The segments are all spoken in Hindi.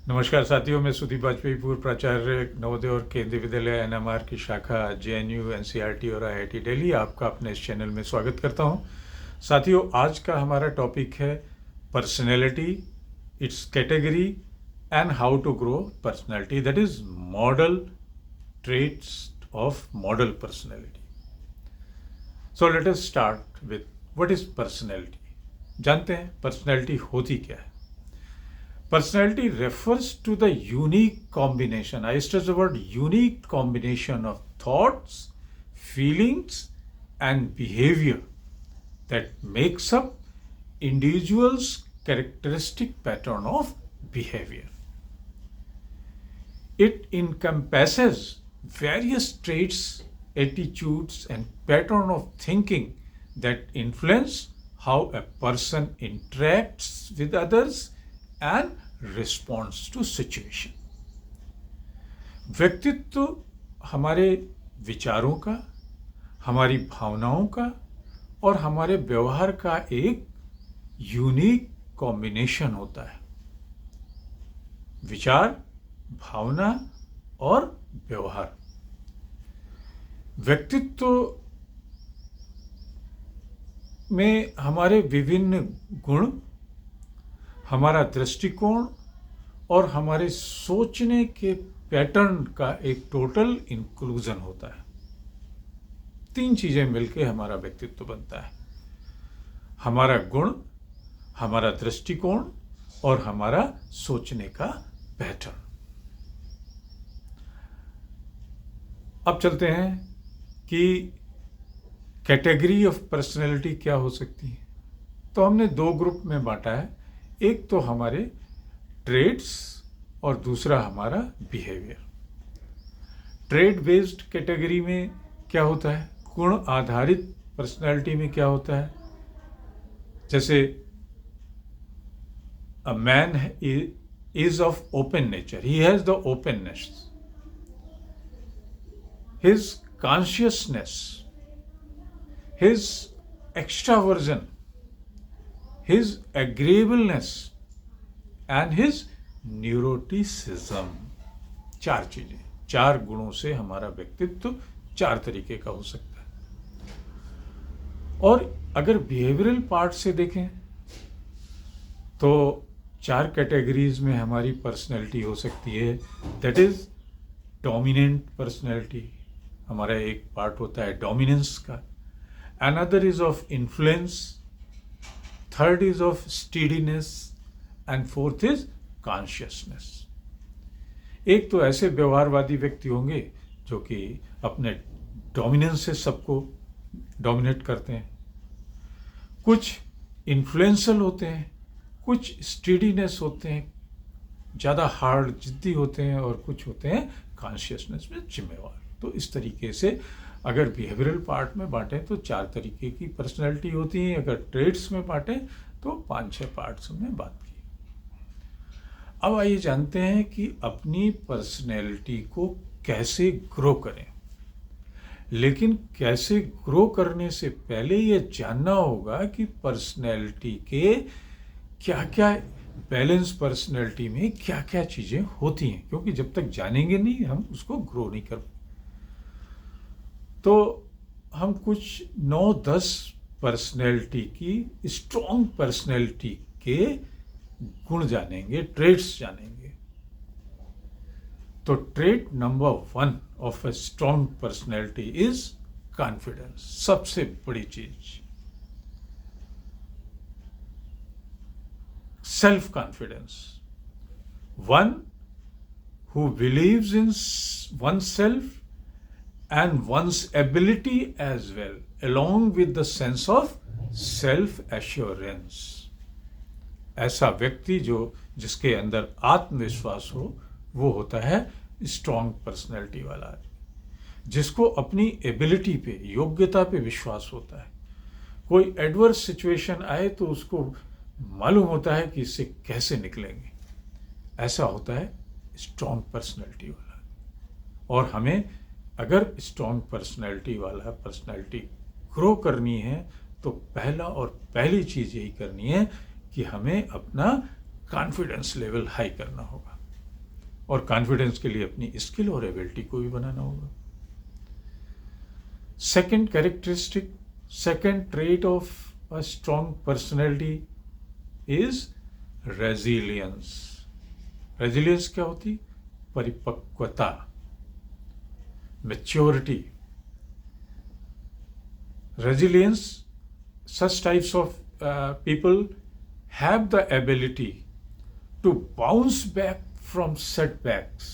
नमस्कार साथियों, मैं सुदीप वाजपेयी, पूर्व प्राचार्य नवोदय और केंद्रीय विद्यालय एनएमआर की शाखा जेएनयू, एनसीईआरटी और आईआईटी दिल्ली आपका अपने इस चैनल में स्वागत करता हूं। साथियों, आज का हमारा टॉपिक है personality, its category and how to grow personality, that is model traits of model personality. So let us start with what is personality. जानते हैं पर्सनैलिटी होती क्या है। Personality refers to the unique combination, I stress the word unique combination of thoughts, feelings, and behavior that makes up individual's characteristic pattern of behavior. It encompasses various traits, attitudes, and pattern of thinking that influence how a person interacts with others and responds to situation. व्यक्तित्व हमारे विचारों का, हमारी भावनाओं का और हमारे व्यवहार का एक यूनिक कॉम्बिनेशन होता है। विचार, भावना और व्यवहार। व्यक्तित्व में हमारे विभिन्न गुण, हमारा दृष्टिकोण और हमारे सोचने के पैटर्न का एक टोटल इंक्लूजन होता है। तीन चीजें मिलकर हमारा व्यक्तित्व बनता है: हमारा गुण, हमारा दृष्टिकोण और हमारा सोचने का पैटर्न। अब चलते हैं कि कैटेगरी ऑफ पर्सनैलिटी क्या हो सकती है। तो हमने दो ग्रुप में बांटा है, एक तो हमारे ट्रेड्स और दूसरा हमारा बिहेवियर। ट्रेड बेस्ड कैटेगरी में क्या होता है, गुण आधारित पर्सनालिटी में क्या होता है, जैसे a man is of open nature, he has the openness, his consciousness, his extraversion, his agreeableness and his neuroticism। चार चीजें, चार गुणों से हमारा व्यक्तित्व चार तरीके का हो सकता है। और अगर बिहेवियरल पार्ट से देखें तो चार कैटेगरीज में हमारी पर्सनैलिटी हो सकती है। दैट इज डोमिनेंट पर्सनैलिटी, हमारा एक पार्ट होता है डोमिनेंस का। Another is of influence, third is of steadiness and fourth is consciousness. एक तो ऐसे व्यवहारवादी व्यक्ति होंगे जो कि अपने डोमिनेंस से सबको डोमिनेट करते हैं, कुछ इन्फ्लुएंशियल होते हैं, कुछ स्टीडीनेस होते हैं, ज़्यादा हार्ड जिद्दी होते हैं, और कुछ होते हैं कॉन्शियसनेस में जिम्मेवार। तो इस तरीके से अगर बिहेवियरल पार्ट में बांटें तो चार तरीके की पर्सनैलिटी होती है, अगर ट्रेड्स में बांटें तो 5-6 पार्ट्स हमने बात की। अब आइए जानते हैं कि अपनी पर्सनैलिटी को कैसे ग्रो करें। लेकिन कैसे ग्रो करने से पहले यह जानना होगा कि पर्सनैलिटी के क्या क्या, बैलेंस पर्सनैलिटी में क्या क्या चीज़ें होती हैं, क्योंकि जब तक जानेंगे नहीं हम उसको ग्रो नहीं कर। तो हम कुछ 9-10 पर्सनैलिटी की, स्ट्रॉन्ग पर्सनैलिटी के गुण जानेंगे, ट्रेड्स जानेंगे। तो trade number 1 of a strong personality is confidence. सबसे बड़ी चीज, self confidence. One who believes in one self and one's ability as well, along with the sense of self-assurance। ऐसा व्यक्ति जिसके अंदर आत्मविश्वास हो, वो होता है स्ट्रॉन्ग पर्सनैलिटी वाला, जिसको अपनी एबिलिटी पे, योग्यता पे विश्वास होता है। कोई एडवर्स सिचुएशन आए तो उसको मालूम होता है कि इससे कैसे निकलेंगे। ऐसा होता है स्ट्रॉन्ग पर्सनैलिटी वाला। और हमें अगर स्ट्रॉन्ग पर्सनैलिटी वाला पर्सनैलिटी ग्रो करनी है तो पहला और पहली चीज़ यही करनी है कि हमें अपना कॉन्फिडेंस लेवल हाई करना होगा। और कॉन्फिडेंस के लिए अपनी स्किल और एबिलिटी को भी बनाना होगा। Second characteristic, second trait of a strong personality is resilience. Resilience क्या होती? परिपक्वता, maturity. Resilience, such types of people have the ability to bounce back from setbacks,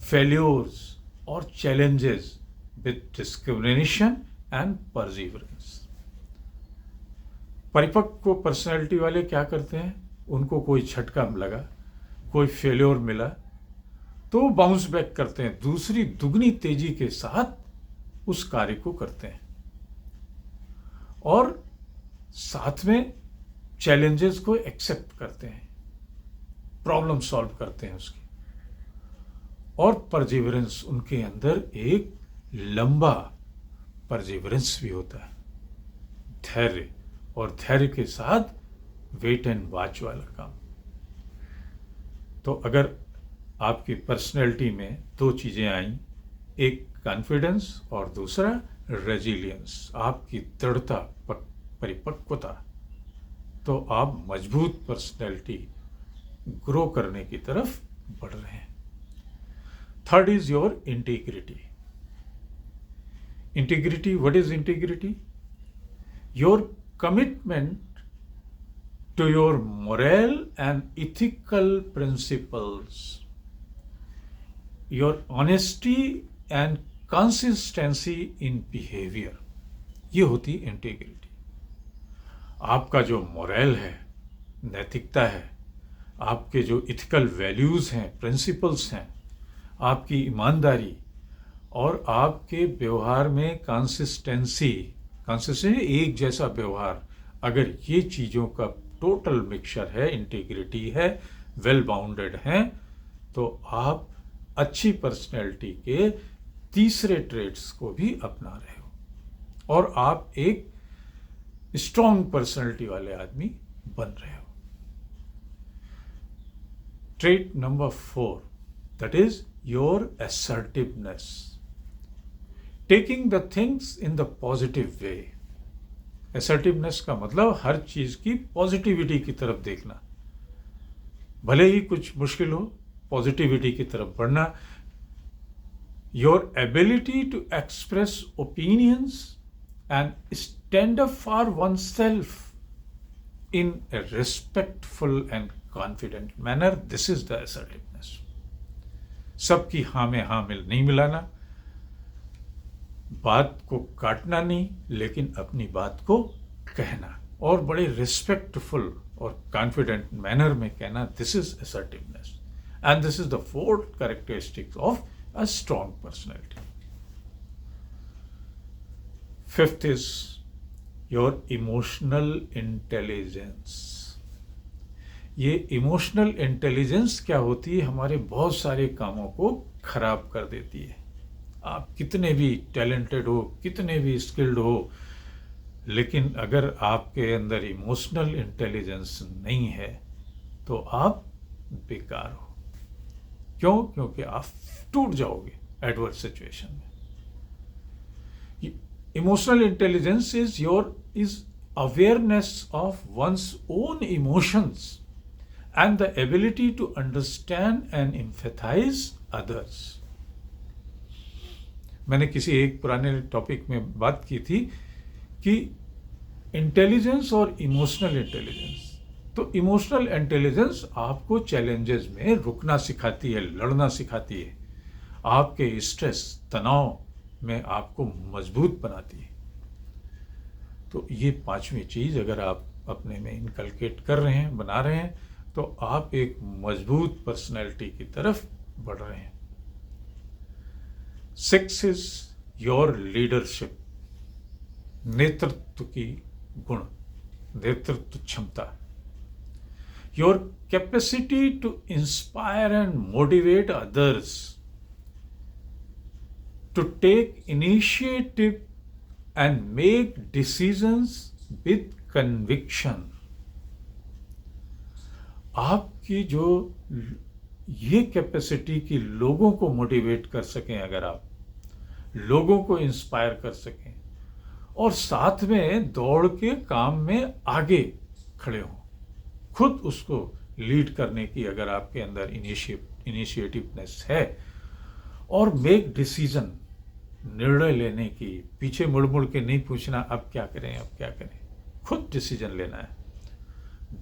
failures or challenges with discrimination and perseverance. परिपक्व पर्सनैलिटी वाले क्या करते हैं? उनको कोई झटका लगा, कोई फेल्योर मिला तो बाउंस बैक करते हैं, दूसरी दुगनी तेजी के साथ उस कार्य को करते हैं और साथ में चैलेंजेस को एक्सेप्ट करते हैं, प्रॉब्लम सॉल्व करते हैं उसकी। और परजिवरेंस, उनके अंदर एक लंबा परजिवरेंस भी होता है, धैर्य, और धैर्य के साथ वेट एंड वॉच वाला काम। तो अगर आपकी पर्सनैलिटी में दो चीज़ें आई, एक कॉन्फिडेंस और दूसरा रेजिलियंस, आपकी दृढ़ता, परिपक्वता, तो आप मजबूत पर्सनैलिटी ग्रो करने की तरफ बढ़ रहे हैं। Third is your integrity. Integrity, what is integrity? Your commitment to your moral and ethical principles, your honesty and consistency in behavior, ये होती इंटीग्रिटी। आपका जो मोरल है, नैतिकता है, आपके जो इथिकल वैल्यूज हैं, प्रिंसिपल्स हैं, आपकी ईमानदारी और आपके व्यवहार में कंसिस्टेंसी, एक जैसा व्यवहार, अगर ये चीज़ों का टोटल मिक्सचर है, इंटीग्रिटी है, वेल बाउंडेड है, तो आप अच्छी पर्सनैलिटी के तीसरे ट्रेड्स को भी अपना रहे हो और आप एक स्ट्रॉन्ग पर्सनैलिटी वाले आदमी बन रहे हो। Trait number 4, that is your assertiveness, taking the things in the positive way. Assertiveness का मतलब हर चीज की पॉजिटिविटी की तरफ देखना, भले ही कुछ मुश्किल हो, पॉजिटिविटी की तरफ बढ़ना। Your ability to express opinions and stand up for oneself in a respectful and confident manner, this is the assertiveness. सबकी हाँ में हाँ नहीं मिलाना, बात को काटना नहीं, लेकिन अपनी बात को कहना और बड़े रिस्पेक्टफुल और कॉन्फिडेंट मैनर में कहना, this is assertiveness and this is the fourth characteristics of a strong personality. Fifth is your emotional intelligence. ये इमोशनल इंटेलिजेंस क्या होती है? हमारे बहुत सारे कामों को खराब कर देती है। आप कितने भी टैलेंटेड हो, कितने भी स्किल्ड हो, लेकिन अगर आपके अंदर इमोशनल इंटेलिजेंस नहीं है तो आप बेकार हो। क्यों? क्योंकि आप टूट जाओगे एडवर्स सिचुएशन में। Emotional intelligence is awareness of one's own emotions and the ability to understand and empathize others. मैंने किसी एक पुराने टॉपिक में बात की थी कि इंटेलिजेंस और इमोशनल इंटेलिजेंस, तो इमोशनल इंटेलिजेंस आपको चैलेंजेस में रुकना सिखाती है, लड़ना सिखाती है, आपके स्ट्रेस, तनाव में आपको मजबूत बनाती है। तो ये पांचवी चीज अगर आप अपने में इनकलकेट कर रहे हैं, बना रहे हैं, तो आप एक मजबूत पर्सनैलिटी की तरफ बढ़ रहे हैं। 6 इज योर लीडरशिप, नेतृत्व की गुण, नेतृत्व क्षमता। Your capacity to inspire and motivate others, to take initiative and make decisions with conviction. आपकी जो ये कैपेसिटी कि लोगों को मोटिवेट कर सकें, अगर आप लोगों को इंस्पायर कर सकें और साथ में दौड़ के काम में आगे खड़े हों, खुद उसको लीड करने की अगर आपके अंदर इनिशिएटिवनेस है, और मेक डिसीजन, निर्णय लेने की, पीछे मुड़ मुड़ के नहीं पूछना अब क्या करें अब क्या करें, खुद डिसीजन लेना है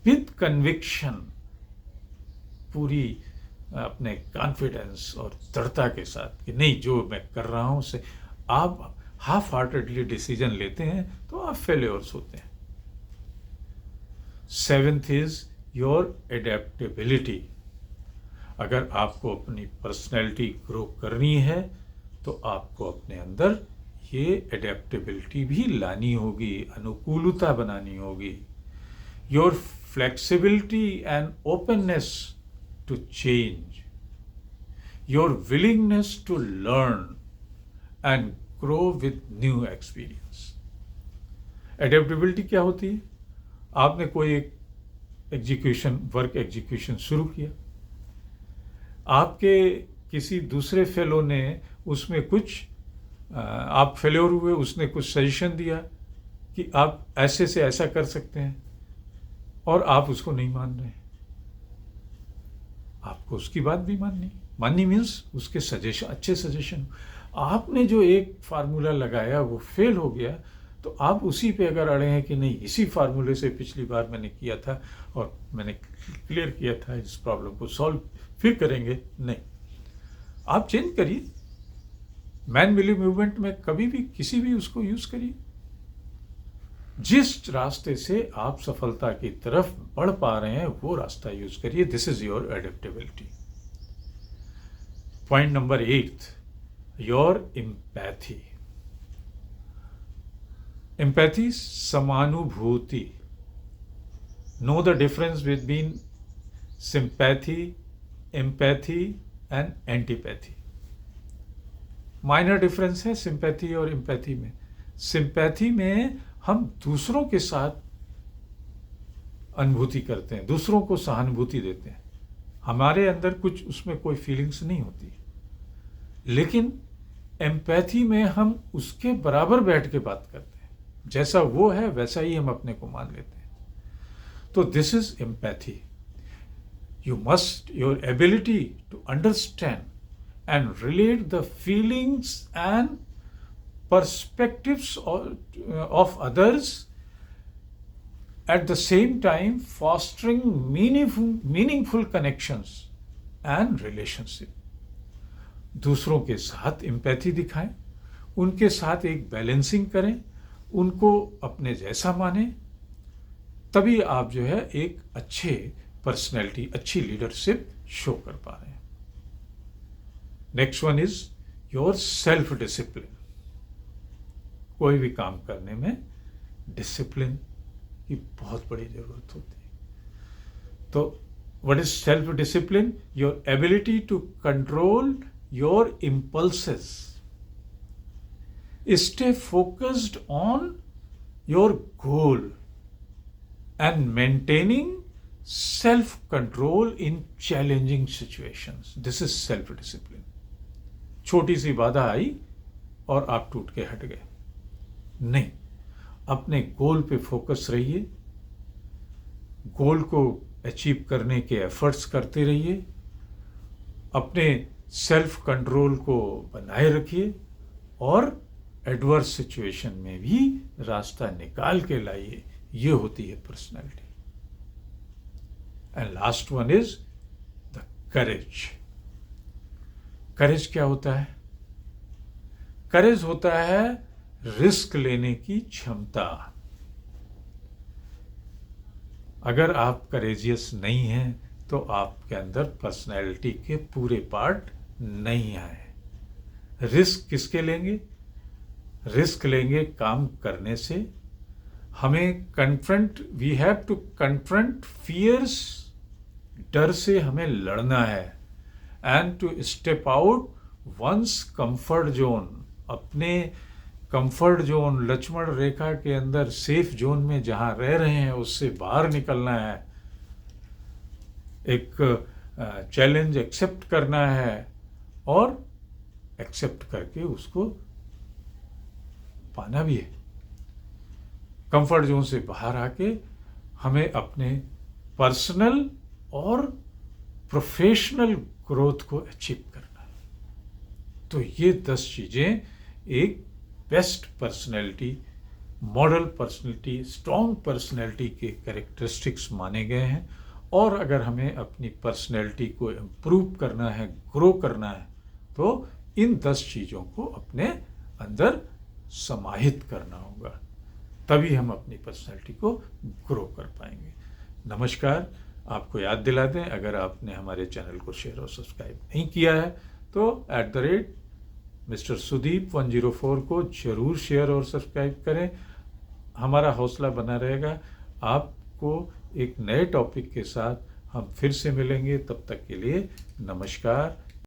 विद कन्विक्शन, पूरी अपने कॉन्फिडेंस और दृढ़ता के साथ कि नहीं, जो मैं कर रहा हूं उसे आप हाफ हार्टेडली डिसीजन लेते हैं तो आप फेल्योर्स होते हैं। 7th is your adaptability. अगर आपको अपनी पर्सनैलिटी ग्रो करनी है तो आपको अपने अंदर ये एडेप्टेबिलिटी भी लानी होगी, अनुकूलता बनानी होगी। Your flexibility and openness to change, your willingness to learn and grow with new experience. Adaptability क्या होती है? आपने कोई एक वर्क एग्जीक्यूशन शुरू किया, आपके किसी दूसरे फेलो ने उसमें कुछ आप फेल्योर हुए, उसने कुछ सजेशन दिया कि आप ऐसे से ऐसा कर सकते हैं और आप उसको नहीं मान रहे, आपको उसकी बात भी माननी मीन्स उसके सजेशन, अच्छे सजेशन। आपने जो एक फार्मूला लगाया वो फेल हो गया तो आप उसी पे अगर अड़े हैं कि नहीं, इसी फार्मूले से पिछली बार मैंने किया था और मैंने क्लियर किया था, इस प्रॉब्लम को सॉल्व फिर करेंगे, नहीं, आप चेंज करिए। मैन मिली मूवमेंट में कभी भी किसी भी उसको यूज करिए, जिस रास्ते से आप सफलता की तरफ बढ़ पा रहे हैं वो रास्ता यूज करिए। This is your adaptability. Point number 8, your empathy. Empathy, समानुभूति। Know the difference between sympathy, empathy and antipathy. Minor difference है सिंपैथी और एम्पैथी में। सिंपैथी में हम दूसरों के साथ अनुभूति करते हैं, दूसरों को सहानुभूति देते हैं, हमारे अंदर कुछ उसमें कोई फीलिंग्स नहीं होती। लेकिन एम्पैथी में हम उसके बराबर बैठ के बात करते हैं, जैसा वो है वैसा ही हम अपने को मान लेते हैं। तो this is empathy. Your ability to understand and relate the feelings and perspectives of others, at the same time fostering meaningful connections and relationship. दूसरों के साथ एम्पैथी दिखाएं, उनके साथ एक बैलेंसिंग करें, उनको अपने जैसा माने, तभी आप जो है एक अच्छे पर्सनैलिटी, अच्छी लीडरशिप शो कर पा रहे हैं। Next one is your self discipline. कोई भी काम करने में डिसिप्लिन की बहुत बड़ी जरूरत होती है। तो what is self discipline? Your ability to control your impulses, stay focused on your goal and maintaining self control in challenging situations. This is self discipline. छोटी सी बाधा आई और आप टूट के हट गए, नहीं, अपने गोल पे फोकस रहिए, गोल को अचीव करने के एफर्ट्स करते रहिए, अपने सेल्फ कंट्रोल को बनाए रखिए और एडवर्स सिचुएशन में भी रास्ता निकाल के लाइए। ये होती है personality. And last one is the courage. Courage क्या होता है? करेज होता है रिस्क लेने की क्षमता। अगर आप करेजियस नहीं हैं तो आपके अंदर पर्सनैलिटी के पूरे पार्ट नहीं आए। रिस्क किसके लेंगे? रिस्क लेंगे काम करने से। हमें we have to confront fears, डर से हमें लड़ना है, and to step out once comfort zone. अपने कंफर्ट जोन, लक्ष्मण रेखा के अंदर सेफ जोन में जहां रह रहे हैं उससे बाहर निकलना है। एक चैलेंज एक्सेप्ट करना है और एक्सेप्ट करके उसको पाना भी है। कंफर्ट जोन से बाहर आके हमें अपने पर्सनल और प्रोफेशनल ग्रोथ को अचीव करना है। तो ये 10 चीज़ें एक best personality, model personality, strong personality के कैरेक्टरिस्टिक्स माने गए हैं। और अगर हमें अपनी पर्सनैलिटी को इम्प्रूव करना है, ग्रो करना है, तो इन 10 चीज़ों को अपने अंदर समाहित करना होगा, तभी हम अपनी पर्सनैलिटी को ग्रो कर पाएंगे। नमस्कार। आपको याद दिला दें, अगर आपने हमारे चैनल को शेयर और सब्सक्राइब नहीं किया है तो @Mr. Sudeep 104 को जरूर शेयर और सब्सक्राइब करें। हमारा हौसला बना रहेगा। आपको एक नए टॉपिक के साथ हम फिर से मिलेंगे। तब तक के लिए नमस्कार।